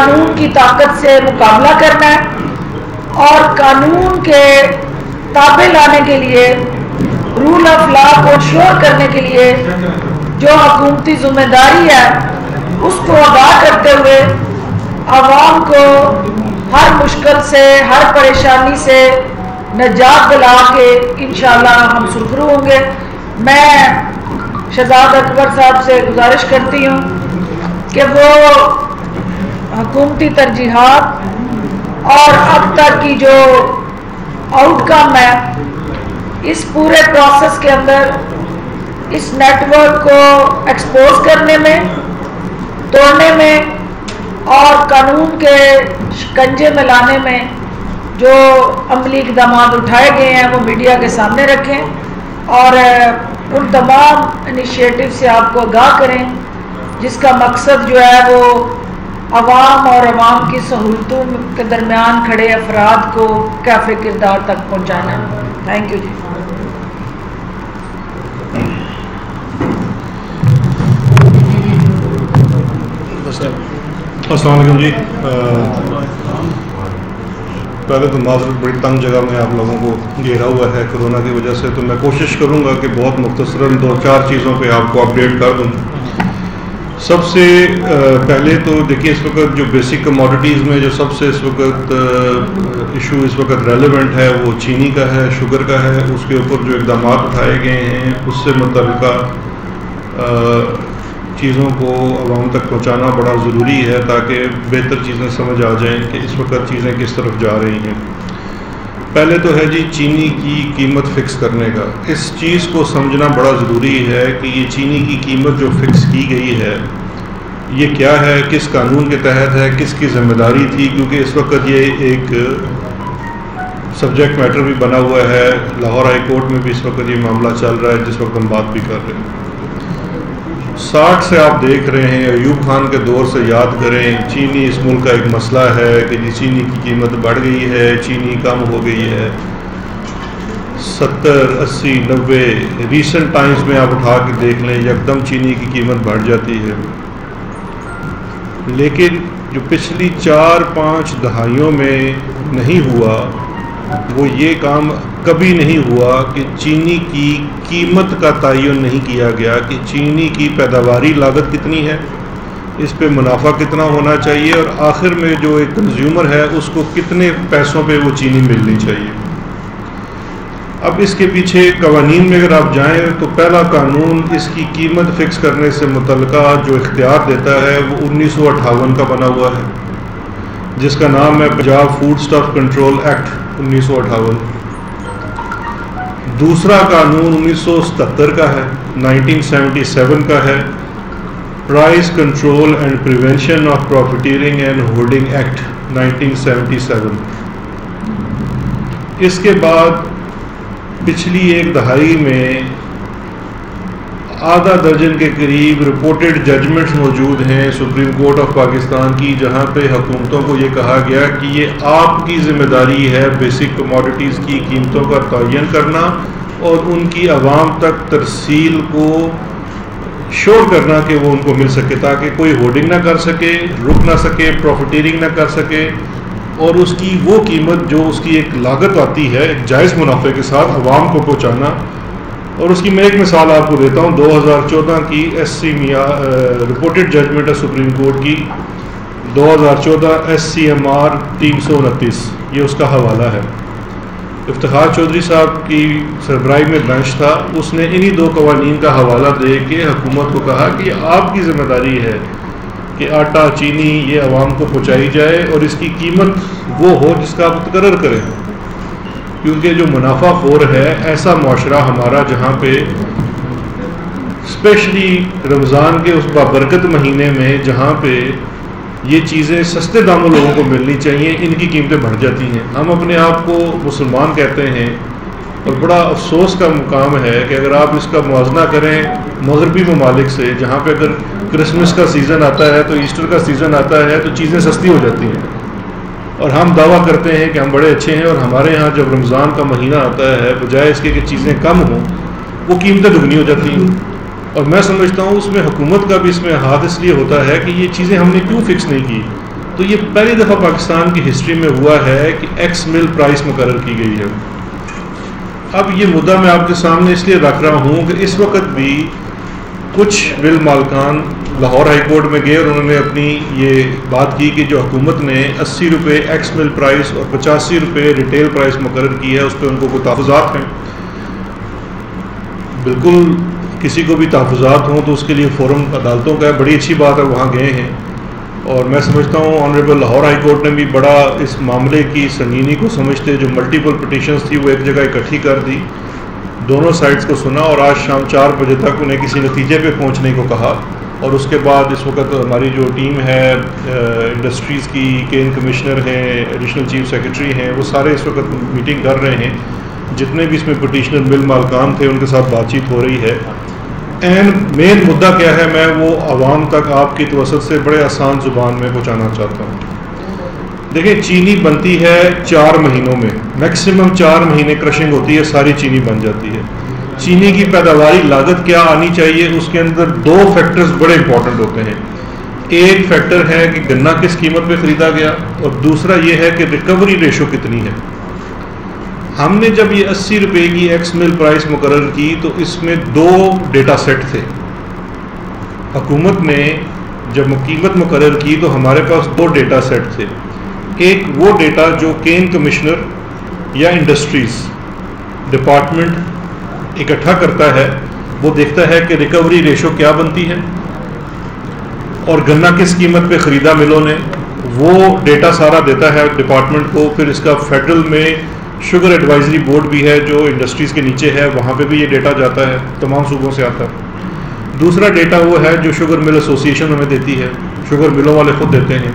قانون کی طاقت سے مقابلہ کرنا ہے اور قانون کے تابع لانے کے لیے، رول آف لا کو انشور کرنے کے لیے جو حکومتی ذمہ داری ہے اس کو ادا کرتے ہوئے عوام کو ہر مشکل سے، ہر پریشانی سے نجات دلا کے انشاءاللہ ہم سرخرو ہوں گے۔ میں شہزاد اکبر صاحب سے گزارش کرتی ہوں کہ وہ حکومتی ترجیحات اور اب تک کی جو آؤٹ کم ہے اس پورے پروسیس کے اندر اس نیٹ ورک کو ایکسپوز کرنے میں، توڑنے میں اور قانون کے شکنجے میں لانے میں جو عملی اقدامات اٹھائے گئے ہیں وہ میڈیا کے سامنے رکھیں اور ان تمام انیشیٹو سے آپ کو آگاہ کریں جس کا مقصد جو ہے وہ عوام اور عوام کی سہولتوں کے درمیان کھڑے افراد کو کیف کردار تک پہنچانا ہے۔ تھینک یو جی۔ السلام علیکم جی۔ پہلے تو معذرت، بڑی تنگ جگہ میں آپ لوگوں کو گھیرا ہوا ہے کورونا کی وجہ سے، تو میں کوشش کروں گا کہ بہت مختصراً 2-4 چیزوں پہ آپ کو اپڈیٹ کر دوں۔ سب سے پہلے تو دیکھیے اس وقت جو بیسک کموڈٹیز میں جو سب سے اس وقت ایشو اس وقت ریلیونٹ ہے وہ چینی کا ہے، شوگر کا ہے۔ اس کے اوپر جو اقدامات اٹھائے گئے ہیں اس سے متعلقہ چیزوں کو عوام تک پہنچانا بڑا ضروری ہے تاکہ بہتر چیزیں سمجھ آ جائیں کہ اس وقت چیزیں کس طرف جا رہی ہیں۔ پہلے تو ہے جی چینی کی قیمت فکس کرنے کا۔ اس چیز کو سمجھنا بڑا ضروری ہے کہ یہ چینی کی قیمت جو فکس کی گئی ہے یہ کیا ہے، کس قانون کے تحت ہے، کس کی ذمہ داری تھی، کیونکہ اس وقت یہ ایک سبجیکٹ میٹر بھی بنا ہوا ہے۔ لاہور ہائی کورٹ میں بھی اس وقت یہ معاملہ چل رہا ہے جس وقت ہم بات بھی کر رہے ہیں۔ 60 سے آپ دیکھ رہے ہیں، ایوب خان کے دور سے یاد کریں، چینی اس ملک کا ایک مسئلہ ہے کہ چینی کی قیمت بڑھ گئی ہے، چینی کم ہو گئی ہے۔ 70، 80، 90 ریسنٹ ٹائمز میں آپ اٹھا کے دیکھ لیں، یکدم چینی کی قیمت بڑھ جاتی ہے۔ لیکن جو پچھلی 4-5 دہائیوں میں نہیں ہوا وہ یہ کام کبھی نہیں ہوا کہ چینی کی قیمت کا تعین نہیں کیا گیا کہ چینی کی پیداواری لاگت کتنی ہے، اس پہ منافع کتنا ہونا چاہیے اور آخر میں جو ایک کنزیومر ہے اس کو کتنے پیسوں پہ وہ چینی ملنی چاہیے۔ اب اس کے پیچھے قوانین میں اگر آپ جائیں تو پہلا قانون اس کی قیمت فکس کرنے سے متعلقہ جو اختیار دیتا ہے وہ 1958 کا بنا ہوا ہے جس کا نام ہے Punjab food stuff control act 1958۔ دوسرا قانون 1977 کا ہے، 1977 کا ہے، price control and prevention of profiteering and hoarding act 1977۔ اس کے بعد پچھلی ایک دہائی میں آدھا درجن کے قریب رپورٹڈ ججمنٹس موجود ہیں سپریم کورٹ آف پاکستان کی جہاں پہ حکومتوں کو یہ کہا گیا کہ یہ آپ کی ذمہ داری ہے بیسک کموڈٹیز کی قیمتوں کا تعین کرنا اور ان کی عوام تک ترسیل کو شور کرنا کہ وہ ان کو مل سکے تاکہ کوئی ہولڈنگ نہ کر سکے، رک نہ سکے، پروفیٹیرنگ نہ کر سکے، اور اس کی وہ قیمت جو اس کی ایک لاگت آتی ہے ایک جائز منافع کے ساتھ عوام کو پہنچانا۔ اور اس کی میں ایک مثال آپ کو دیتا ہوں، 2014 کی ایس سی رپورٹڈ ججمنٹ ہے سپریم کورٹ کی 2014 SCMR 329، یہ اس کا حوالہ ہے۔ افتخار چودھری صاحب کی سربراہی میں بینچ تھا، اس نے انہی 2 قوانین کا حوالہ دے کے حکومت کو کہا کہ یہ آپ کی ذمہ داری ہے کہ آٹا چینی یہ عوام کو پہنچائی جائے اور اس کی قیمت وہ ہو جس کا آپ مقرر کریں، کیونکہ جو منافع خور ہے ایسا معاشرہ ہمارا جہاں پہ اسپیشلی رمضان کے اس بابرکت مہینے میں جہاں پہ یہ چیزیں سستے داموں لوگوں کو ملنی چاہیے، ان کی قیمتیں بڑھ جاتی ہیں۔ ہم اپنے آپ کو مسلمان کہتے ہیں اور بڑا افسوس کا مقام ہے کہ اگر آپ اس کا موازنہ کریں مغربی ممالک سے جہاں پہ اگر کرسمس کا سیزن آتا ہے تو ایسٹر کا سیزن آتا ہے تو چیزیں سستی ہو جاتی ہیں، اور ہم دعویٰ کرتے ہیں کہ ہم بڑے اچھے ہیں، اور ہمارے ہاں جب رمضان کا مہینہ آتا ہے بجائے اس کے کہ چیزیں کم ہوں وہ قیمتیں دگنی ہو جاتی ہیں۔ اور میں سمجھتا ہوں اس میں حکومت کا بھی اس میں ہاتھ اس لیے ہوتا ہے کہ یہ چیزیں ہم نے کیوں فکس نہیں کی۔ تو تو یہ پہلی دفعہ پاکستان کی ہسٹری میں ہوا ہے کہ ایکس مل پرائس مقرر کی گئی ہے. اب یہ مدعا میں آپ کے سامنے اس لیے رکھ رہا ہوں کہ اس وقت بھی کچھ مل مالکان لاہور ہائی کورٹ میں گئے اور انہوں نے اپنی یہ بات کی کہ جو حکومت نے 80 روپے ایکس مل پرائس اور 85 روپے ریٹیل پرائس مقرر کی ہے اس پہ ان کو کوئی تحفظات ہیں. بالکل کسی کو بھی تحفظات ہوں تو اس کے لیے فورم عدالتوں کا ہے, بڑی اچھی بات ہے, وہاں گئے ہیں. اور میں سمجھتا ہوں آنریبل لاہور ہائی کورٹ نے بھی بڑا اس معاملے کی سنگینی کو سمجھتے جو ملٹیپل پٹیشنز تھی وہ ایک جگہ اکٹھی کر دی, دونوں سائڈز کو سنا اور آج شام 4 بجے تک انہیں کسی نتیجے پہ پہنچنے کو کہا. اور اس کے بعد اس وقت ہماری جو ٹیم ہے انڈسٹریز کی, کین کمشنر ہیں, ایڈیشنل چیف سیکرٹری ہیں, وہ سارے اس وقت میٹنگ کر رہے ہیں. جتنے بھی اس میں پٹیشنر مل مالکان تھے ان کے ساتھ بات چیت ہو رہی ہے. اینڈ مین مدعا کیا ہے میں وہ عوام تک آپ کی توسط سے بڑے آسان زبان میں پہنچانا چاہتا ہوں. دیکھیں چینی بنتی ہے 4 مہینوں میں, میکسیمم 4 مہینے کرشنگ ہوتی ہے, ساری چینی بن جاتی ہے. چینی کی پیداواری لاگت کیا آنی چاہیے, اس کے اندر 2 فیکٹرز بڑے امپورٹنٹ ہوتے ہیں. ایک فیکٹر ہے کہ گنا کس قیمت پہ خریدا گیا اور دوسرا یہ ہے کہ ریکوری ریشو کتنی ہے. ہم نے جب یہ 80 روپے کی ایکس مل پرائس مقرر کی تو اس میں 2 ڈیٹا سیٹ تھے. حکومت نے جب قیمت مقرر کی تو ہمارے پاس 2 ڈیٹا سیٹ تھے. ایک وہ ڈیٹا جو کین کمشنر یا انڈسٹریز ڈپارٹمنٹ اکٹھا کرتا ہے, وہ دیکھتا ہے کہ ریکوری ریشو کیا بنتی ہے اور گنا کس قیمت پہ خریدا ملوں نے, وہ ڈیٹا سارا دیتا ہے ڈپارٹمنٹ کو. پھر اس کا فیڈرل میں شوگر ایڈوائزری بورڈ بھی ہے جو انڈسٹریز کے نیچے ہے, وہاں پہ بھی یہ ڈیٹا جاتا ہے, تمام صوبوں سے آتا ہے. دوسرا ڈیٹا وہ ہے جو شوگر مل ایسوسی ایشن ہمیں دیتی ہے, شوگر ملوں والے خود دیتے ہیں.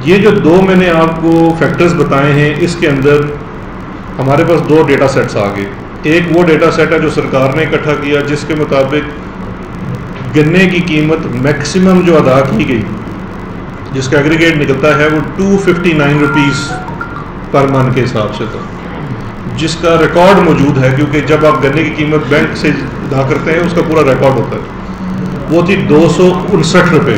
یہ جو 2 میں نے آپ کو فیکٹرز بتائے ہیں اس کے اندر ہمارے پاس 2 ڈیٹا سیٹس آ گئے. ایک وہ ڈیٹا سیٹ ہے جو سرکار نے اکٹھا کیا جس کے مطابق گنے کی قیمت میکسیمم جو ادا کی گئی جس کا ایگریگیٹ نکلتا ہے وہ 259 روپیز پر من کے حساب سے تھا, جس کا ریکارڈ موجود ہے کیونکہ جب آپ گنے کی قیمت بینک سے ادا کرتے ہیں اس کا پورا ریکارڈ ہوتا ہے. وہ تھی 259 روپے.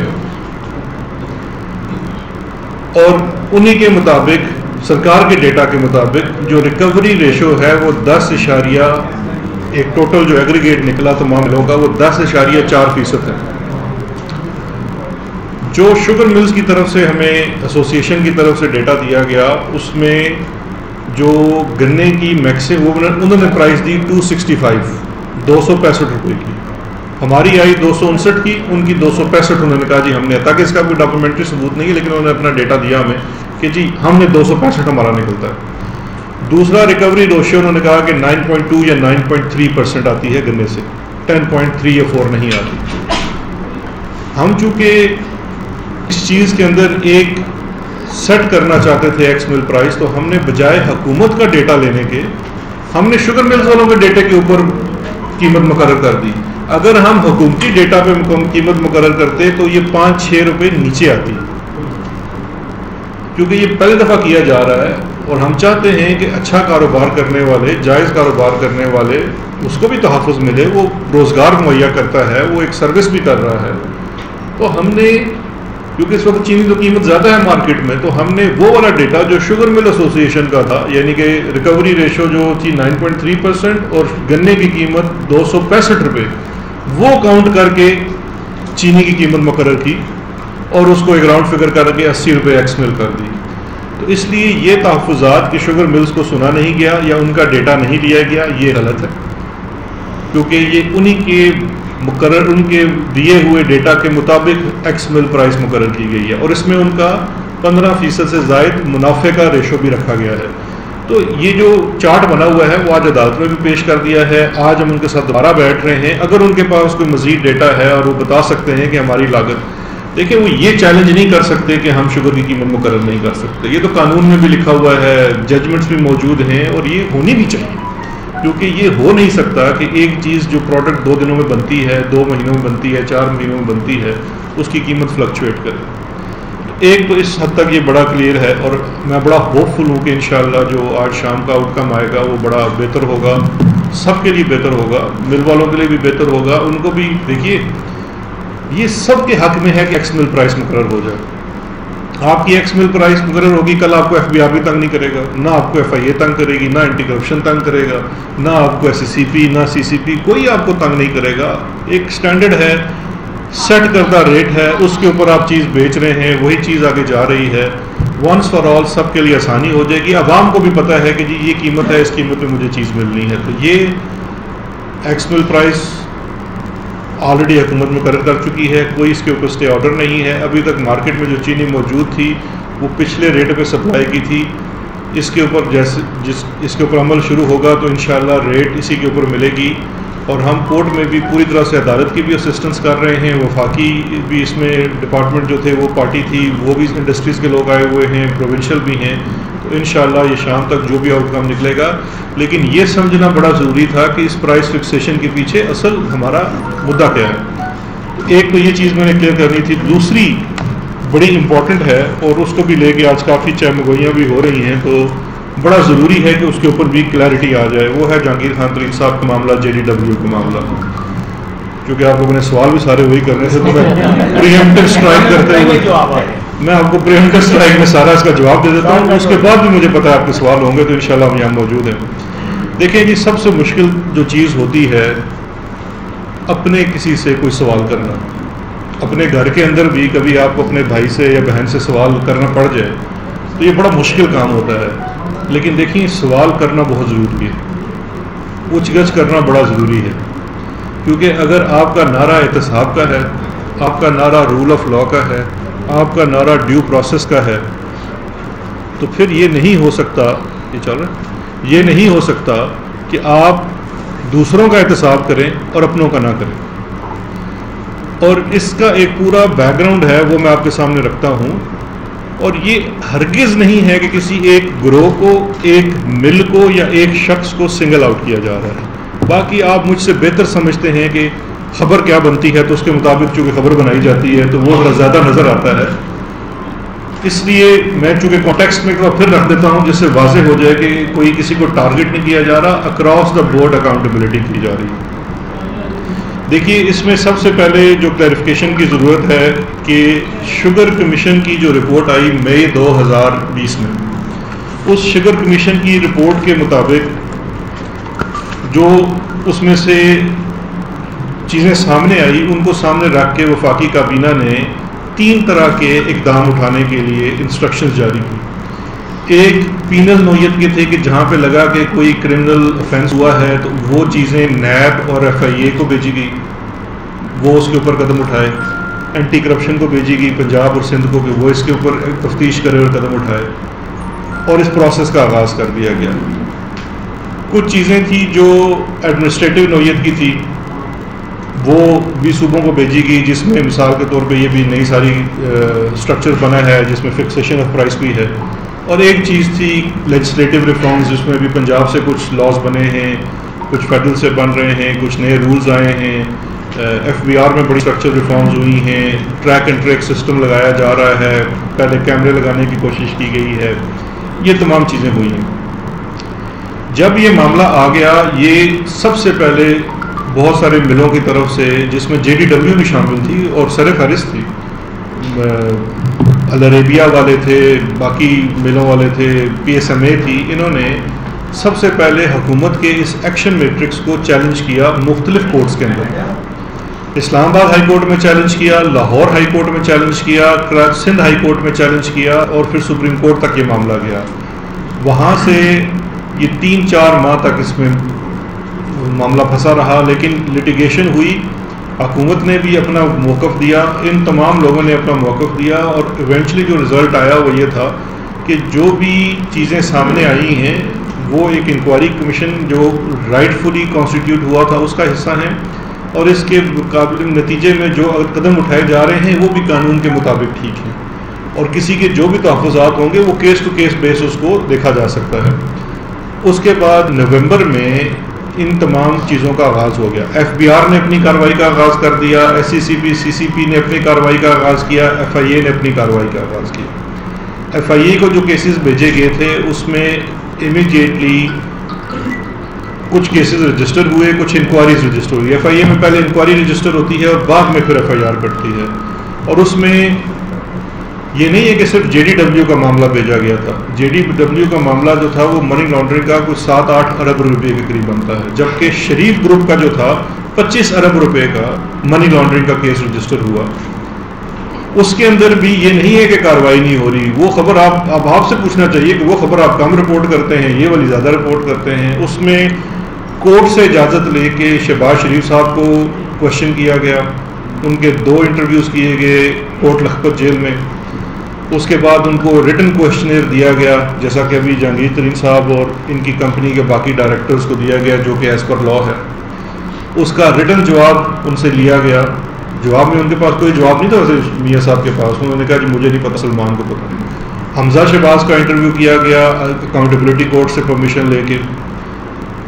اور انہی کے مطابق سرکار کے ڈیٹا کے مطابق جو ریکوری ریشو ہے وہ 10 ایک ٹوٹل جو ایگریگیٹ نکلا تمام ملوں کا وہ 10.4% ہے. جو شوگر ملز کی طرف سے ہمیں ایسوسی ایشن کی طرف سے ڈیٹا دیا گیا اس میں جو گنے کی میکسیمم انہوں نے پرائز دی 265 روپے کی, ہماری آئی 259 کی, ان کی 265. انہوں نے کہا جی ہم نے, تاکہ اس کا کوئی ڈاکومنٹری ثبوت نہیں ہے لیکن انہوں نے اپنا ڈیٹا دیا ہمیں کہ جی ہم نے 265 ہمارا نکلتا ہے. دوسرا ریکوری ریشو انہوں نے کہا کہ 9.2 یا 9.3% آتی ہے گنے سے, 10.3 یا 4 نہیں آتی. ہم چونکہ اس چیز کے اندر ایک سیٹ کرنا چاہتے تھے ایکس مل پرائس, تو ہم نے بجائے حکومت کا ڈیٹا لینے کے ہم نے شوگر ملز والوں کے ڈیٹے کے اوپر قیمت مقرر کر دی. اگر ہم حکومتی ڈیٹا پہ قیمت مقرر کرتے تو یہ 5-6 روپے نیچے آتی, کیونکہ یہ پہلی دفعہ کیا جا رہا ہے اور ہم چاہتے ہیں کہ اچھا کاروبار کرنے والے, جائز کاروبار کرنے والے, اس کو بھی تحفظ ملے, وہ روزگار مہیا کرتا ہے, وہ ایک سروس بھی کر رہا ہے. تو ہم نے کیونکہ اس وقت چینی تو قیمت زیادہ ہے مارکیٹ میں, تو ہم نے وہ والا ڈیٹا جو شوگر مل ایسوسی ایشن کا تھا, یعنی کہ ریکوری ریشو جو تھی 9.3% اور گنے کی قیمت 265 روپے, وہ کاؤنٹ کر کے چینی کی قیمت مقرر کی اور اس کو ایک راؤنڈ فگر کر کے 80 روپے ایکس مل کر دی. تو اس لیے یہ تحفظات کہ شوگر ملز کو سنا نہیں گیا یا ان کا ڈیٹا نہیں لیا گیا, یہ غلط ہے, کیونکہ یہ انہی کے مقرر ان کے دیے ہوئے ڈیٹا کے مطابق ایکس مل پرائس مقرر کی گئی ہے اور اس میں ان کا 15% سے زائد منافع کا ریشو بھی رکھا گیا ہے. تو یہ جو چارٹ بنا ہوا ہے وہ آج عدالت میں بھی پیش کر دیا ہے. آج ہم ان کے ساتھ دوبارہ بیٹھ رہے ہیں. اگر ان کے پاس کوئی مزید ڈیٹا ہے اور وہ بتا سکتے ہیں کہ ہماری لاگت, دیکھیں وہ یہ چیلنج نہیں کر سکتے کہ ہم شوگر کی قیمت مقرر نہیں کر سکتے, یہ تو قانون میں بھی لکھا ہوا ہے, ججمنٹس بھی موجود ہیں اور یہ ہونی بھی چاہیے, کیونکہ یہ ہو نہیں سکتا کہ ایک چیز جو پروڈکٹ 2 دنوں میں بنتی ہے, 2 مہینوں میں بنتی ہے, 4 مہینوں میں بنتی ہے, اس کی قیمت فلکچویٹ کرے. ایک تو اس حد تک یہ بڑا کلیئر ہے اور میں بڑا ہوپ فل ہوں کہ انشاءاللہ جو آج شام کا آؤٹ کم آئے گا وہ بڑا بہتر ہوگا, سب کے لیے بہتر ہوگا, مل والوں کے لیے بھی بہتر ہوگا. ان کو بھی دیکھیے یہ سب کے حق میں ہے کہ ایکس مل پرائس مقرر ہو جائے. آپ کی ایکس مل پرائز مقرر ہوگی، کل آپ کو ایف بی آر بھی تنگ نہیں کرے گا، نہ آپ کو ایف آئی اے تنگ کرے گی، نہ اینٹی کرپشن تنگ کرے گا، نہ آپ کو ایس سی پی، نہ سی سی پی، کوئی آپ کو تنگ نہیں کرے گا. ایک سٹینڈرڈ ہے، سیٹ کردہ ریٹ ہے، اس کے اوپر آپ چیز بیچ رہے ہیں، وہی چیز آگے جا رہی ہے. ونس فار آل سب کے لیے آسانی ہو جائے گی. عوام کو بھی پتہ ہے کہ جی یہ قیمت ہے، اس قیمت پہ مجھے چیز ملنی ہے. تو یہ ایکس مل پرائز آلریڈی حکومت مقرر کر چکی ہے، کوئی اس کے اوپر اسٹے آرڈر نہیں ہے. ابھی تک مارکیٹ میں جو چینی موجود تھی وہ پچھلے ریٹ پہ سپلائی کی تھی. اس کے اوپر اس کے اوپر عمل شروع ہوگا تو انشاءاللہ ریٹ اسی کے اوپر ملے گی. اور ہم کورٹ میں بھی پوری طرح سے عدالت کی بھی اسسٹنس کر رہے ہیں. وفاقی بھی اس میں ڈپارٹمنٹ جو تھے وہ پارٹی تھی، وہ بھی انڈسٹریز کے لوگ آئے ہوئے ہیں، پروونشل بھی ہیں. تو انشاءاللہ یہ شام تک جو بھی آؤٹ کم نکلے گا. لیکن یہ سمجھنا بڑا ضروری تھا کہ اس پرائز فکسیشن کے پیچھے اصل ہمارا مدعا کیا ہے. ایک تو یہ چیز میں نے کلیئر کرنی تھی. دوسری بڑی امپورٹنٹ ہے اور اس کو بھی لے کے آج کافی چہمگوئیاں بھی ہو رہی ہیں، تو بڑا ضروری ہے کہ اس کے اوپر بھی کلیئرٹی آ جائے. وہ ہے جہانگیر خان ترین صاحب کا معاملہ، جے ڈی ڈبلیو کا معاملہ. کیونکہ آپ لوگوں نے سوال بھی سارے وہی کرنے سے، تو میں پریمپٹیو اسٹرائک کرتے ہوئے میں آپ کو پریمپٹیو اسٹرائک میں سارا اس کا جواب دے دیتا ہوں. اس کے بعد بھی مجھے پتہ ہے آپ کے سوال ہوں گے، تو انشاءاللہ ہم یہاں موجود ہیں. دیکھیں جی، سب سے مشکل جو چیز ہوتی ہے اپنے کسی سے کوئی سوال کرنا. اپنے گھر کے اندر بھی کبھی آپ کو اپنے بھائی سے یا بہن سے سوال کرنا پڑ جائے تو یہ بڑا مشکل کام ہوتا ہے. لیکن دیکھیں، سوال کرنا بہت ضروری ہے، پوچھ گچھ کرنا بڑا ضروری ہے. کیونکہ اگر آپ کا نعرہ احتساب کا ہے، آپ کا نعرہ رول آف لاء کا ہے، آپ کا نعرہ ڈیو پروسیس کا ہے، تو پھر یہ نہیں ہو سکتا، یہ نہیں ہو سکتا کہ آپ دوسروں کا احتساب کریں اور اپنوں کا نہ کریں. اور اس کا ایک پورا بیک گراؤنڈ ہے، وہ میں آپ کے سامنے رکھتا ہوں. اور یہ ہرگز نہیں ہے کہ کسی ایک گروہ کو، ایک مل کو یا ایک شخص کو سنگل آؤٹ کیا جا رہا ہے. باقی آپ مجھ سے بہتر سمجھتے ہیں کہ خبر کیا بنتی ہے، تو اس کے مطابق چونکہ خبر بنائی جاتی ہے تو وہ زیادہ نظر آتا ہے. اس لیے میں چونکہ کانٹیکسٹ میں پھر رکھ دیتا ہوں جس سے واضح ہو جائے کہ کوئی کسی کو ٹارگٹ نہیں کیا جا رہا، اکراس دا بورڈ اکاؤنٹیبلٹی کی جا رہی ہے. دیکھیے، اس میں سب سے پہلے جو کلیریفیکیشن کی ضرورت ہے کہ شوگر کمیشن کی جو رپورٹ آئی مئی 2020 میں، اس شوگر کمیشن کی رپورٹ کے مطابق جو اس میں سے چیزیں سامنے آئی، ان کو سامنے رکھ کے وفاقی کابینہ نے 3 طرح کے اقدام اٹھانے کے لیے انسٹرکشنز جاری کی. ایک پینل نوعیت کے تھے کہ جہاں پہ لگا کہ کوئی کرمنل افینس ہوا ہے تو وہ چیزیں نیب اور ایف آئی اے کو بھیجی گئی، وہ اس کے اوپر قدم اٹھائے. اینٹی کرپشن کو بھیجی گئی پنجاب اور سندھ کو کہ وہ اس کے اوپر تفتیش کرے اور قدم اٹھائے. اور اس پروسیس کا آغاز کر دیا گیا. کچھ چیزیں تھیں جو ایڈمنسٹریٹو نوعیت کی تھی، وہ بھی صوبوں کو بھیجی گئی، جس میں مثال کے طور پہ یہ بھی نئی ساری اسٹرکچر بنا ہے جس میں فکسیشن آف پرائس بھی ہے. اور ایک چیز تھی لیجسلیٹو ریفارمز، جس میں بھی پنجاب سے کچھ لاز بنے ہیں، کچھ فیڈرل سے بن رہے ہیں، کچھ نئے رولز آئے ہیں. ایف بی آر میں بڑی اسٹرکچر ریفارمز ہوئی ہیں. ٹریک اینڈ ٹریک سسٹم لگایا جا رہا ہے، پہلے کیمرے لگانے کی کوشش کی گئی ہے. یہ تمام چیزیں ہوئی ہیں. جب یہ معاملہ آ گیا، یہ سب سے پہلے بہت سارے ملوں کی طرف سے، جس میں جے ڈی ڈبلیو بھی شامل تھی اور سر فہرست تھی، العربیہ والے تھے، باقی ملوں والے تھے، پی ایس ایم اے تھی، انہوں نے سب سے پہلے حکومت کے اس ایکشن میٹرکس کو چیلنج کیا مختلف کورٹس کے اندر. اسلام آباد ہائی کورٹ میں چیلنج کیا، لاہور ہائی کورٹ میں چیلنج کیا، سندھ ہائی کورٹ میں چیلنج کیا، اور پھر سپریم کورٹ تک یہ معاملہ گیا. وہاں سے یہ 3-4 ماہ تک اس میں معاملہ پھنسا رہا. لیکن لٹیگیشن ہوئی، حکومت نے بھی اپنا موقف دیا، ان تمام لوگوں نے اپنا موقف دیا، اور ایونچولی جو رزلٹ آیا وہ یہ تھا کہ جو بھی چیزیں سامنے آئی ہیں وہ ایک انکوائری کمیشن جو رائٹ فلی کانسٹیٹیوٹ ہوا تھا اس کا حصہ ہیں، اور اس کے قابل نتیجے میں جو قدم اٹھائے جا رہے ہیں وہ بھی قانون کے مطابق ٹھیک ہیں. اور کسی کے جو بھی تحفظات ہوں گے وہ کیس ٹو کیس بیس اس کو دیکھا جا سکتا ہے. اس کے بعد نومبر میں ان تمام چیزوں کا آغاز ہو گیا. ایف بی آر نے اپنی کارروائی کا آغاز کر دیا، ایس سی پی سی سی پی نے اپنی کارروائی کا آغاز کیا، ایف آئی اے نے اپنی کارروائی کا آغاز کیا. ایف آئی اے کو جو کیسز بھیجے گئے تھے اس میں امیڈیٹلی کچھ کیسز رجسٹر ہوئے، کچھ انکوائریز رجسٹر ہوئی. ایف آئی اے میں پہلے انکوائری رجسٹر ہوتی ہے اور بعد میں پھر ایف آئی آر کٹتی ہے. اور اس میں یہ نہیں ہے کہ صرف جے ڈی ڈبلیو کا معاملہ بھیجا گیا تھا. جے ڈی ڈبلیو کا معاملہ جو تھا وہ منی لانڈرنگ کا کچھ 7-8 ارب روپے کے قریب بنتا ہے, جبکہ شریف گروپ کا جو تھا 25 ارب روپے کا منی لانڈرنگ کا کیس رجسٹر ہوا. اس کے اندر بھی یہ نہیں ہے کہ کارروائی نہیں ہو رہی. وہ خبر آپ سے پوچھنا چاہیے کہ وہ خبر آپ کم رپورٹ کرتے ہیں, یہ والی زیادہ رپورٹ کرتے ہیں. اس میں کورٹ سے اجازت لے کے شہباز شریف صاحب کو کوشچن کیا گیا, ان کے 2 انٹرویوز کیے گئے کوٹ لکھپت جیل میں. اس کے بعد ان کو ریٹن کوشچنر دیا گیا, جیسا کہ ابھی جہانگیر ترین صاحب اور ان کی کمپنی کے باقی ڈائریکٹرز کو دیا گیا, جو کہ ایز پر لا ہے. اس کا ریٹن جواب ان سے لیا گیا. جواب میں ان کے پاس کوئی جواب نہیں تھا ویسے میاں صاحب کے پاس. انہوں نے کہا جی مجھے نہیں پتہ, سلمان کو پتہ نہیں. حمزہ شہباز کا انٹرویو کیا گیا اکاؤنٹیبلٹی کورٹ سے پرمیشن لے کے.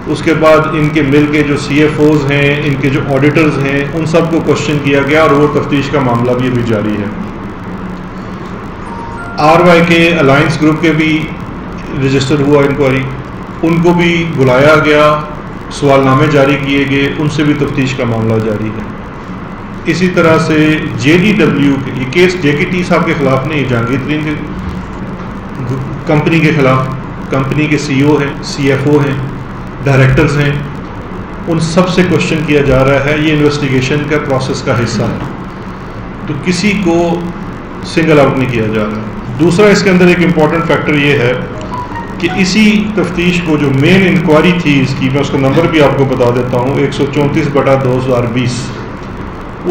اس کے بعد ان کے مل کے جو سی ایف اوز ہیں, ان کے جو آڈیٹرز ہیں, ان سب کو کوشچن کیا گیا, اور وہ تفتیش کا معاملہ بھی ابھی جاری ہے. آر وائی کے الائنس گروپ کے بھی رجسٹر ہوا انکوائری, ان کو بھی بلایا گیا, سوال نامے جاری کیے گئے, ان سے بھی تفتیش کا معاملہ جاری ہے. اسی طرح سے جے ڈی ڈبلیو کے یہ کیس جے کے ٹی صاحب کے خلاف نہیں, جہانگیر ترین کے کمپنی کے خلاف. کمپنی کے سی او ہیں, سی ایف او ہیں, ڈائریکٹرز ہیں, ان سب سے کوشچن کیا جا رہا ہے. یہ انویسٹیگیشن کا پروسیس کا حصہ ہے, تو کسی کو سنگل آؤٹ نہیں کیا جا رہا. دوسرا اس کے اندر ایک امپورٹنٹ فیکٹر یہ ہے کہ اسی تفتیش کو جو مین انکوائری تھی اس کی, میں اس کا نمبر بھی آپ کو بتا دیتا ہوں, 134/2020.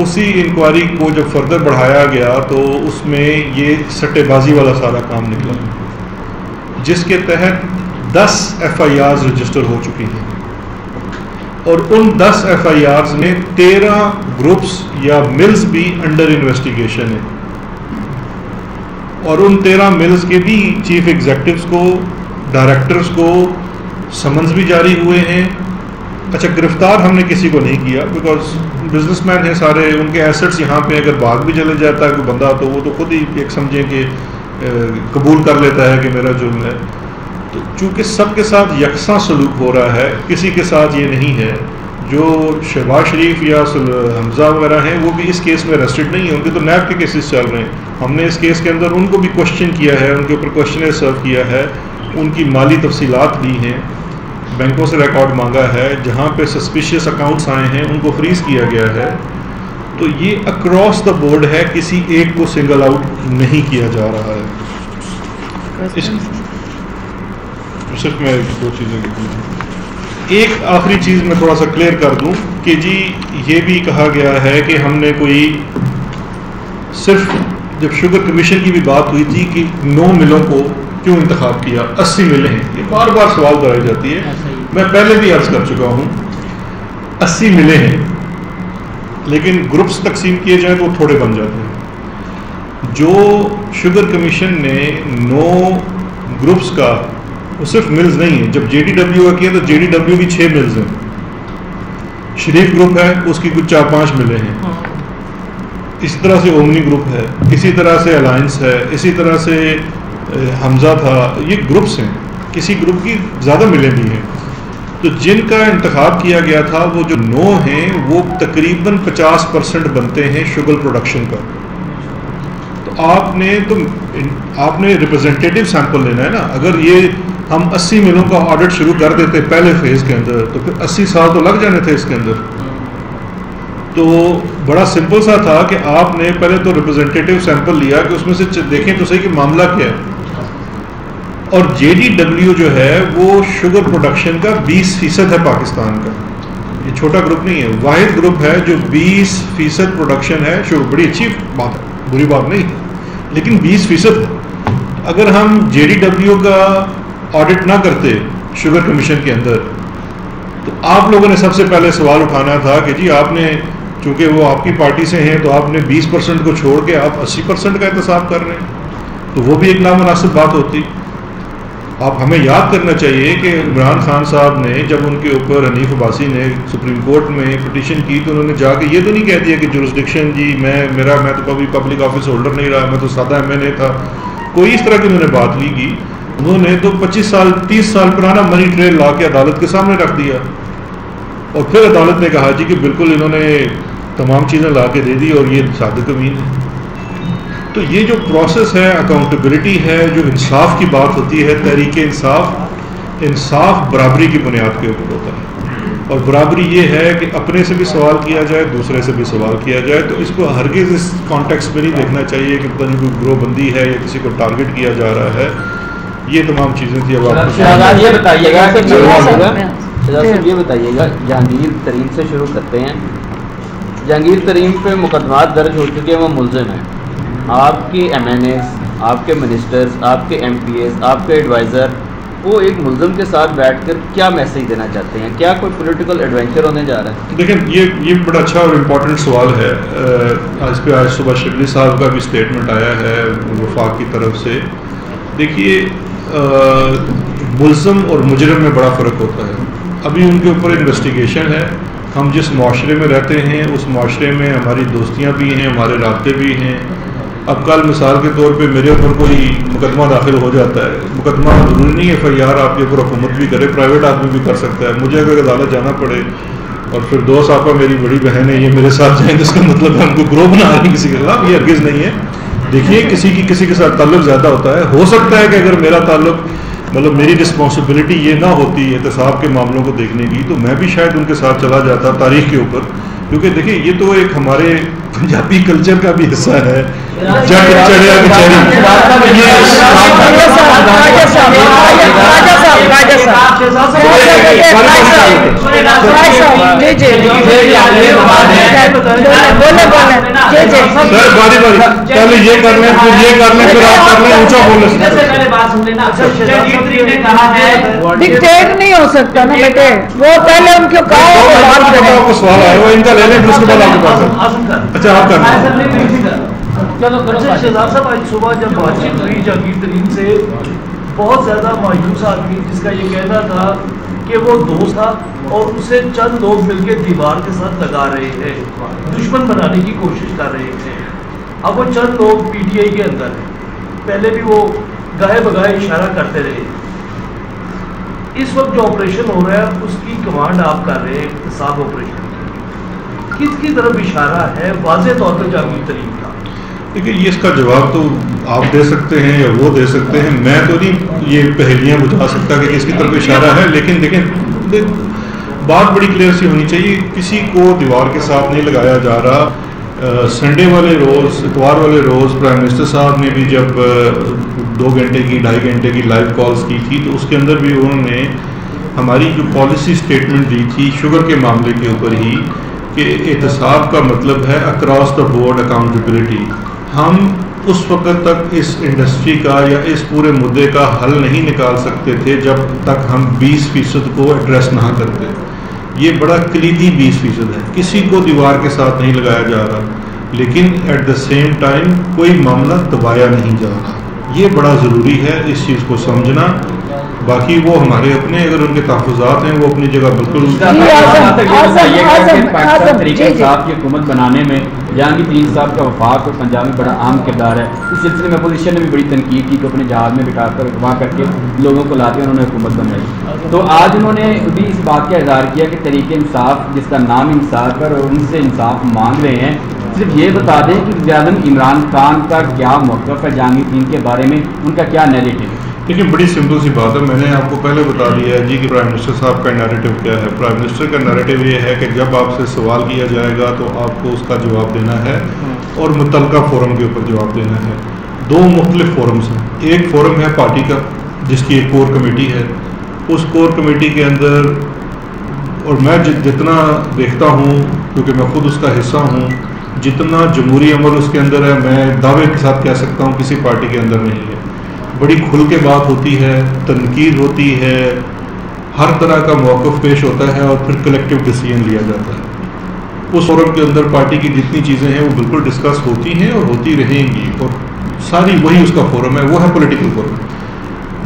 اسی انکوائری کو جب فردر بڑھایا گیا تو اس میں یہ سٹے بازی والا سارا کام نکلا, جس کے تحت 10 ایف آئی آرز رجسٹر ہو چکی ہیں, اور ان 10 ایف آئی آرز میں 13 گروپس یا ملز بھی انڈر انویسٹیگیشن ہیں, اور ان 13 ملز کے بھی چیف ایگزیکٹوز کو, ڈائریکٹرز کو سمنز بھی جاری ہوئے ہیں. اچھا, گرفتار ہم نے کسی کو نہیں کیا, بیکاز بزنس مین ہیں سارے, ان کے ایسٹس یہاں پہ اگر بھاگ بھی چلے جاتا ہے کوئی بندہ تو وہ تو خود ہی ایک سمجھیں کہ قبول کر لیتا ہے کہ میرا جرم ہے. تو چونکہ سب کے ساتھ یکساں سلوک ہو رہا ہے, کسی کے ساتھ یہ نہیں ہے. جو شہباز شریف یا حمزہ وغیرہ ہیں وہ بھی اس کیس میں ارسٹڈ نہیں ہیں, ان کے تو نیب کے کیسز چل رہے ہیں. ہم نے اس کیس کے اندر ان کو بھی کوشچن کیا ہے, ان کے اوپر کوشچنر سرو کیا ہے, ان کی مالی تفصیلات لی ہیں, بینکوں سے ریکارڈ مانگا ہے, جہاں پہ سسپیشیس اکاؤنٹس آئے ہیں ان کو فریز کیا گیا ہے. تو یہ اکراس دا بورڈ ہے, کسی ایک کو سنگل آؤٹ نہیں کیا جا رہا ہے. صرف میں 2 چیزیں ایک آخری چیز میں تھوڑا سا کلیئر کر دوں کہ جی یہ بھی کہا گیا ہے کہ ہم نے کوئی صرف جب شوگر کمیشن کی بھی بات ہوئی تھی کہ 9 ملوں کو کیوں انتخاب کیا, 80 ملیں ہیں, یہ بار بار سوال کرائی جاتی ہے. میں پہلے بھی عرض کر چکا ہوں 80 ملیں ہیں, لیکن گروپس تقسیم کیے جائیں تو تھوڑے بن جاتے ہیں. جو شوگر کمیشن نے 9 گروپس کا, وہ صرف ملز نہیں ہے. جب جے ڈی ڈبلیو کا کیا تو جے ڈی ڈبلیو کی 6 ملز ہیں, شریف گروپ ہے اس کی کچھ 4-5 ملیں ہیں, اسی طرح سے اومنی گروپ ہے, اسی طرح سے الائنس ہے, اسی طرح سے حمزہ تھا. یہ گروپس ہیں, کسی گروپ کی زیادہ ملیں بھی ہیں. تو جن کا انتخاب کیا گیا تھا وہ جو 9 ہیں وہ تقریباً 50% بنتے ہیں شوگر پروڈکشن کا. تو آپ نے ریپرزنٹیٹیو سیمپل لینا ہے نا. اگر یہ ہم 80 ملوں کا آڈٹ شروع کر دیتے پہلے فیز کے اندر تو پھر 80 سال تو لگ جانے تھے اس کے اندر. تو بڑا سمپل سا تھا کہ آپ نے پہلے تو ریپرزنٹیٹیو سیمپل لیا کہ اس میں سے دیکھیں تو صحیح کہ معاملہ کیا ہے. اور جے ڈی ڈبلیو جو ہے وہ شوگر پروڈکشن کا 20% ہے پاکستان کا. یہ چھوٹا گروپ نہیں ہے, واحد گروپ ہے جو 20% پروڈکشن ہے. شوگر بڑی اچھی بات ہے, بری بات نہیں, لیکن 20% ہے. اگر ہم جے ڈی ڈبلیو کا آڈٹ نہ کرتے شوگر کمیشن کے اندر تو آپ لوگوں نے سب سے پہلے سوال اٹھانا تھا کہ جی آپ نے, چونکہ وہ آپ کی پارٹی سے ہیں تو آپ نے 20% کو چھوڑ کے آپ 80% کا احتساب کر رہے ہیں, تو وہ بھی ایک نامناسب بات ہوتی. آپ ہمیں یاد کرنا چاہیے کہ عمران خان صاحب نے جب ان کے اوپر حنیف عباسی نے سپریم کورٹ میں پٹیشن کی تو انہوں نے جا کے یہ تو نہیں کہہ دیا کہ جورسڈکشن جی میں تو کبھی پبلک آفس ہولڈر نہیں رہا, میں تو سادہ ایم این اے تھا. کوئی اس طرح کی انہوں نے بات نہیں کی. انہوں نے تو 30 سال پرانا منی ٹریل لا کے عدالت کے سامنے رکھ دیا, اور پھر عدالت نے کہا جی کہ بالکل انہوں نے تمام چیزیں لا کے دے دی اور یہ صادق امین ہے. تو یہ جو پروسیس ہے، اکاؤنٹیبلٹی ہے، جو انصاف کی بات ہوتی ہے، تحریک انصاف برابری کی بنیاد کے اوپر ہوتا ہے، اور برابری یہ ہے کہ اپنے سے بھی سوال کیا جائے، دوسرے سے بھی سوال کیا جائے. تو اس کو ہرگز اس کانٹیکسٹ میں نہیں دیکھنا چاہیے کہ پتہ نہیں کوئی گروہ بندی ہے یا کسی کو ٹارگٹ کیا جا رہا ہے. یہ تمام چیزیں تھی. اب آپ یہ بتائیے گا یہ بتائیے گا جہانگیر ترین سے شروع کرتے ہیں. جہانگیر ترین پہ مقدمات درج ہو چکے ہیں، وہ ملزم ہیں. آپ کے ایم این ایز، آپ کے منسٹرز، آپ کے ایم پی ایز، آپ کے ایڈوائزر، وہ ایک ملزم کے ساتھ بیٹھ کر کیا میسیج دینا چاہتے ہیں؟ کیا کوئی پولیٹیکل ایڈونچر ہونے جا رہا ہے؟ دیکھیں یہ بڑا اچھا اور امپورٹنٹ سوال ہے. اس پہ آج صبح شبلی صاحب کا بھی اسٹیٹمنٹ آیا ہے وفاق کی طرف سے. دیکھیے ملزم اور مجرم میں بڑا فرق ہوتا ہے. ابھی ان کے اوپر انویسٹیگیشن ہے. ہم جس معاشرے میں رہتے ہیں اس معاشرے میں ہماری دوستیاں بھی ہیں، ہمارے رابطے بھی ہیں. اب کل مثال کے طور پہ میرے اوپر کوئی مقدمہ داخل ہو جاتا ہے، مقدمہ ضروری نہیں ہے FIR آپ کے اوپر حکومت بھی کرے، پرائیویٹ آدمی بھی کر سکتا ہے. مجھے اگر عدالت جانا پڑے اور پھر دوست آپا میری بڑی بہن ہے یہ میرے ساتھ جائیں تو اس کا مطلب ہے ہم کو گروہ بنا رہے ہیں کسی کے خلاف. یہ ہرگز نہیں ہے. دیکھیے کسی کے ساتھ تعلق زیادہ ہوتا ہے. ہو سکتا ہے کہ اگر میرا تعلق مطلب میری رسپانسبلٹی یہ نہ ہوتی احتساب کے معاملوں کو دیکھنے کی تو میں بھی شاید ان کے ساتھ چلا جاتا تاریخ کے اوپر. کیونکہ دیکھیں یہ تو ایک ہمارے پنجابی کلچر کا بھی حصہ ہے. پہلے یہ کر لیں پھر یہ کر لیں پھر آپ کر لیں اونچا بولنے ڈکٹیٹ نہیں ہو سکتا نا بیٹے. وہ پہلے ان کے کو سوال آئے وہ ان کا لے لیں پھر اس کے بعد آپ کے پاس. اچھا آپ کر شہزاد صاحب آج صبح جب بات چیت ہوئی جہانگیر ترین سے، بہت زیادہ مایوس آدمی جس کا یہ کہنا تھا کہ وہ دوست تھا اور اسے چند لوگ مل کے دیوار کے ساتھ لگا رہے ہیں، دشمن بنانے کی کوشش کر رہے ہیں. اب وہ چند لوگ PTI کے اندر ہیں، پہلے بھی وہ گاہے بگاہے اشارہ کرتے رہے. اس وقت جو آپریشن ہو رہا ہے اس کی کمانڈ آپ کر رہے ہیں، احتساب آپریشن کس کی طرف اشارہ ہے واضح طور پر جہانگیر ترین کا؟ دیکھیے یہ اس کا جواب تو آپ دے سکتے ہیں یا وہ دے سکتے ہیں. میں تو نہیں یہ پہلیاں بجھا سکتا کہ کس کی طرف اشارہ ہے. لیکن دیکھیں بات بڑی کلیئر سی ہونی چاہیے. کسی کو دیوار کے ساتھ نہیں لگایا جا رہا. سنڈے والے روز، اتوار والے روز پرائم منسٹر صاحب نے بھی جب 2 گھنٹے کی 2.5 گھنٹے کی لائیو کالز کی تھی تو اس کے اندر بھی انہوں نے ہماری جو پالیسی اسٹیٹمنٹ دی تھی شوگر کے معاملے کے اوپر ہی کہ احتساب کا مطلب ہے اکراس دا بورڈ اکاؤنٹیبلٹی. ہم اس وقت تک اس انڈسٹری کا یا اس پورے مدعے کا حل نہیں نکال سکتے تھے جب تک ہم 20% کو ایڈریس نہ کرتے. یہ بڑا کلیدی 20% ہے. کسی کو دیوار کے ساتھ نہیں لگایا جا رہا لیکن ایٹ دا سیم ٹائم کوئی معاملہ دبایا نہیں جا رہا. یہ بڑا ضروری ہے اس چیز کو سمجھنا. باقی وہ ہمارے اپنے اگر ان کے تحفظات ہیں وہ اپنی جگہ بالکل. پاکستان طریقہ انصاف کی حکومت بنانے میں جہانگیر ترین صاحب کا وفاق اور پنجاب میں بڑا اہم کردار ہے. اس سلسلے میں اپوزیشن نے بھی بڑی تنقید کی کہ اپنے جہاز میں بٹھا کر اغوا کر کے لوگوں کو لاتے ہیں انہوں نے حکومت بنائی. تو آج انہوں نے بھی اس بات کا اظہار کیا کہ طریق انصاف جس کا نام انصاف ہے اور ان سے انصاف مانگ رہے ہیں. صرف یہ بتا دیں کہ وزیراعظم عمران خان کا کیا موقف ہے جہانگیر ترین کے بارے میں، ان کا کیا نیریٹو ہے؟ دیکھیں بڑی سمپل سی بات ہے. میں نے آپ کو پہلے بتا دیا ہے جی کہ پرائم منسٹر صاحب کا نیریٹو کیا ہے. پرائم منسٹر کا نیریٹو یہ ہے کہ جب آپ سے سوال کیا جائے گا تو آپ کو اس کا جواب دینا ہے اور متعلقہ فورم کے اوپر جواب دینا ہے. 2 مختلف فورمز ہیں. ایک فورم ہے پارٹی کا جس کی ایک کور کمیٹی ہے. اس کور کمیٹی کے اندر اور میں جتنا دیکھتا ہوں کیونکہ میں خود اس کا حصہ ہوں، جتنا جمہوری عمل اس کے اندر ہے میں دعوے کے ساتھ کہہ سکتا ہوں کسی پارٹی کے اندر نہیں ہے. بڑی کھل کے بات ہوتی ہے، تنقید ہوتی ہے، ہر طرح کا موقف پیش ہوتا ہے اور پھر کلیکٹیو ڈیسیژن لیا جاتا ہے. اس فورم کے اندر پارٹی کی جتنی چیزیں ہیں وہ بالکل ڈسکس ہوتی ہیں اور ہوتی رہیں گی اور ساری وہی اس کا فورم ہے، وہ ہے پولیٹیکل فورم.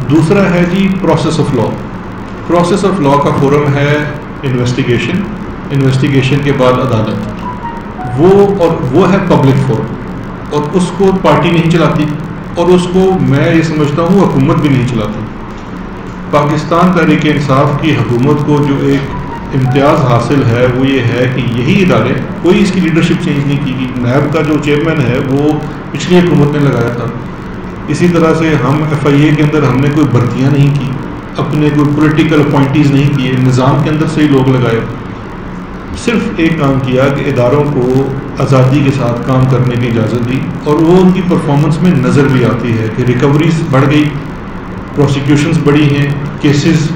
دوسرا ہے جی process of law. Process of law کا فورم ہے انویسٹیگیشن، انویسٹیگیشن کے بعد عدالت. وہ ہے پبلک فورم اور اس کو پارٹی نہیں چلاتی اور اس کو میں یہ سمجھتا ہوں حکومت بھی نہیں چلاتی. پاکستان تحریک انصاف کی حکومت کو جو ایک امتیاز حاصل ہے وہ یہ ہے کہ یہی ادارے کوئی اس کی لیڈرشپ چینج نہیں کی گئی. نیب کا جو چیئرمین ہے وہ پچھلی حکومت نے لگایا تھا. اسی طرح سے ہم ایف آئی اے کے اندر ہم نے کوئی بھرتیاں نہیں کی, اپنے کوئی پولیٹیکل اپوائنٹیز نہیں کیے, نظام کے اندر سے ہی لوگ لگائے. صرف ایک کام کیا کہ اداروں کو آزادی کے ساتھ کام کرنے کی اجازت دی, اور وہ ان کی پرفارمنس میں نظر بھی آتی ہے کہ ریکوریز بڑھ گئی, پروسیکیوشنز بڑی ہیں, کیسز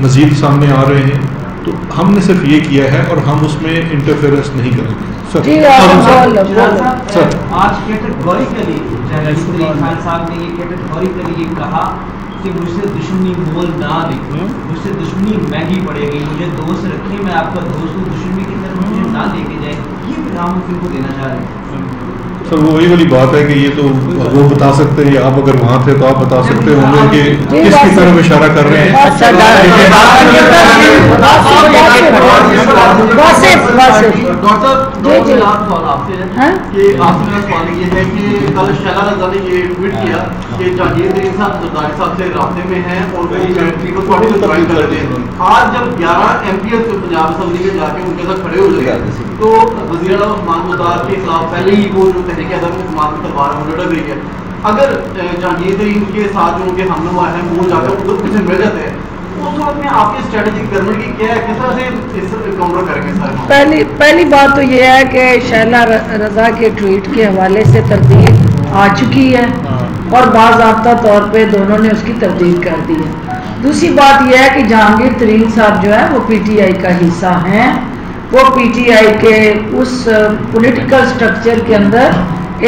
مزید سامنے آ رہے ہیں. تو ہم نے صرف یہ کیا ہے اور ہم اس میں انٹرفیئرنس نہیں کریں گے. سر آج کیٹیگوریکلی خان صاحب نے یہ کیٹیگوریکلی یہ کہا کہ مجھ سے دشمنی مول نہ لے, مجھ سے دشمنی مہنگی پڑے گی, مجھے دوست رکھیں, میں آپ کا دوست ہوں, دشمنی کی طرف مجھے نہ لے کے جائیں. یہ پیغام کن کو دینا چاہ رہے ہیں؟ سر وہی والی بات ہے کہ یہ تو وہ بتا سکتے ہیں, آپ اگر وہاں تھے تو آپ بتا سکتے ہوں گے کہ کس کی طرف اشارہ کر رہے ہیں. سوال یہ ہے کہ کل شیلا رضا نے یہ ٹویٹ کیا کہ جہانگیر ترین صاحب زرداری صاحب سے رابطے میں ہیں اور وہ پیپلز پارٹی کو جوائن کر رہے ہیں. آج جب 11 M P S Punjab assembly میں جا کے ان کے ساتھ کھڑے ہو جائے تو وزیر اعلیٰ عثمان مزار کے خلاف پہلے ہی وہ جو تحریک عدم اعتماد کی تلوار ہے وہ لٹک رہی ہے. اگر جہانگیر ترین کے ساتھ جو ان کے ہم نما ہیں وہ جا کر ان سے مل جاتے ہیں, اس وقت میں آپ کی اسٹریٹجی گورنمنٹ کی کیا ہے, کس طرح سے اس کاؤنٹر کریں گے؟ پہلی بات تو یہ ہے کہ شیلا رضا کے ٹویٹ کے حوالے سے تردید آ چکی ہے اور باضابطہ طور پہ دونوں نے اس کی تردید کر دی ہے. دوسری بات یہ ہے کہ جہانگیر ترین صاحب جو ہے وہ پی ٹی آئی کا حصہ ہیں, وہ پی ٹی آئی کے اس پولیٹیکل سٹرکچر کے اندر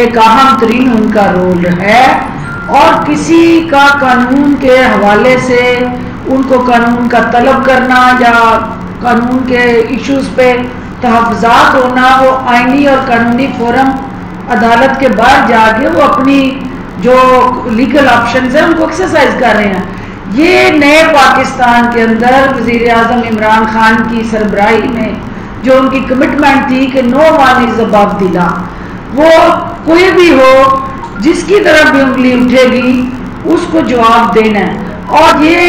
ایک اہم ترین ان کا رول ہے, اور کسی کا قانون کے حوالے سے ان کو قانون کا طلب کرنا یا قانون کے ایشوز پہ تحفظات ہونا, وہ آئینی اور قانونی فورم عدالت کے باہر جا کے وہ اپنی جو لیگل آپشنز ہیں ان کو ایکسرسائز کر رہے ہیں. یہ نئے پاکستان کے اندر وزیر اعظم عمران خان کی سربراہی میں جو ان کی کمٹمنٹ تھی کہ نو ون از ابو دی لا, وہ کوئی بھی ہو جس کی طرف بھی انگلی اٹھے گی اس کو جواب دینا ہے. اور یہ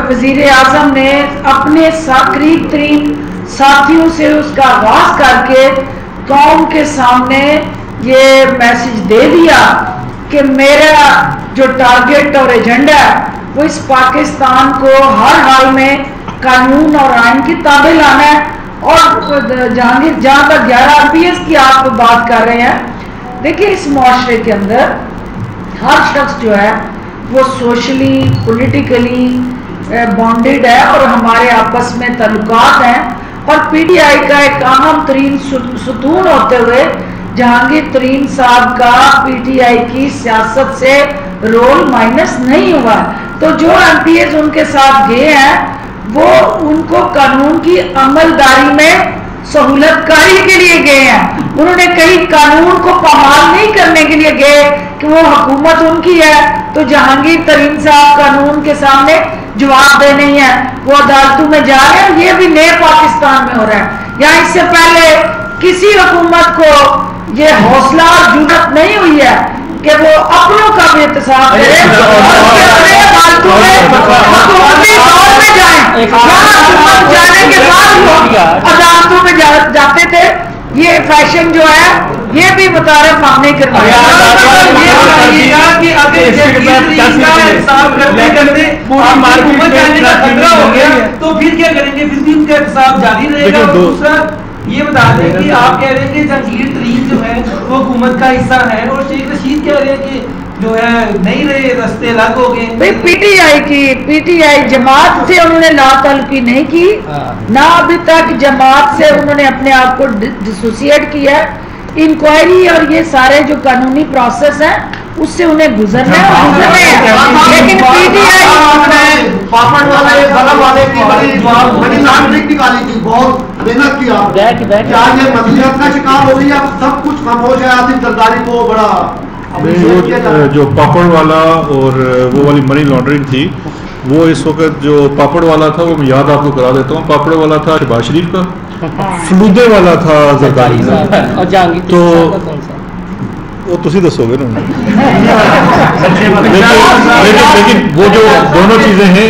وزیر اعظم نے اپنے قریب ترین ساتھیوں سے اس کا آغاز کر کے قوم کے سامنے یہ میسج دے دیا کہ میرا جو ٹارگٹ اور ایجنڈا ہے وہ اس پاکستان کو ہر حال میں قانون اور آئین کی تابع لانا ہے. اور جہانگیر جہاں تک 11 آر پی ایس کی آپ بات کر رہے ہیں, دیکھیں اس معاشرے کے اندر ہر شخص جو ہے وہ سوشلی پولیٹیکلی بانڈیڈ ہے اور ہمارے آپس میں تعلقات ہیں, اور پی ٹی آئی کا ایک اہم ترین ستون ہوتے ہوئے جہانگیر ترین صاحب کا پی ٹی آئی کی سیاست سے رول مائنس نہیں ہوا. تو جو ایم پی ایز ان کے ساتھ گئے ہیں وہ ان کو قانون کی عملداری میں سہولت کاری کے لیے گئے ہیں, انہوں نے کہیں قانون کو پامال نہیں کرنے کے لیے گئے کہ وہ حکومت ان کی ہے تو جہانگیر ترین صاحب قانون کے سامنے جواب دے نہیں ہے, وہ عدالتوں میں جا رہے ہیں. یہ بھی نئے پاکستان میں ہو رہا ہے, یا اس سے پہلے کسی حکومت کو یہ حوصلہ اور جرأت نہیں ہوئی ہے کہ وہ اپنوں کا بھی احتساب کرے جانے کے بعد عدالتوں میں جاتے تھے. یہ فیشن جو ہے یہ بھی متعارف ہم نے کروایا تو پھر کیا کریں گے, پھر بھی ان کا احتساب جاری رہے گا. دوسرا یہ بتا دیں کہ آپ کہہ رہے ہیں کہ جہانگیر ترین جو ہے وہ حکومت کا حصہ ہے, اور شیخ رشید کہہ رہے ہیں کہ جو ہے نہیں رہے, رستے الگ ہو گئے. پی ٹی آئی جماعت سے انہوں نے لا تعلقی نہیں کی, نہ ابھی تک جماعت سے انہوں نے اپنے آپ کو ڈسوسیٹ کیا ہے. انکوائری اور یہ سارے جو قانونی پروسیس ہیں اس سے انہیں گزرنا ہے, لیکن پی ٹی آئی پاپڑ والے بغل والے کی بڑی محنت نکالی تھی, بہت محنت کیا, کیا یہ مذہب کا شکار ہو گئی, اب سب کچھ خاموش ہے. آصف زرداری کو بڑا جو پاپڑ والا اور وہ والی منی لانڈرنگ تھی, وہ اس وقت جو پاپڑ والا تھا وہ میں یاد آپ کو کرا دیتا ہوں. پاپڑ والا تھا شہباز شریف کا, فلودے والا تھا زرداری کا, تو وہ تسی دسو گے نا. لیکن وہ جو دونوں چیزیں ہیں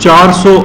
400